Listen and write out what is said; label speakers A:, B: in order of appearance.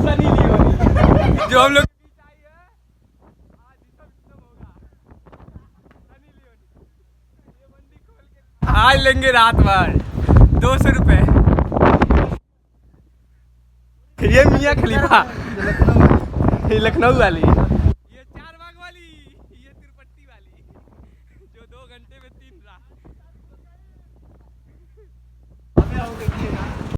A: Sunny Leone जो हम लोग आज लेंगे रात भर 200 रुपए। ये मियाँ खलीफा, ये लखनऊ वाली।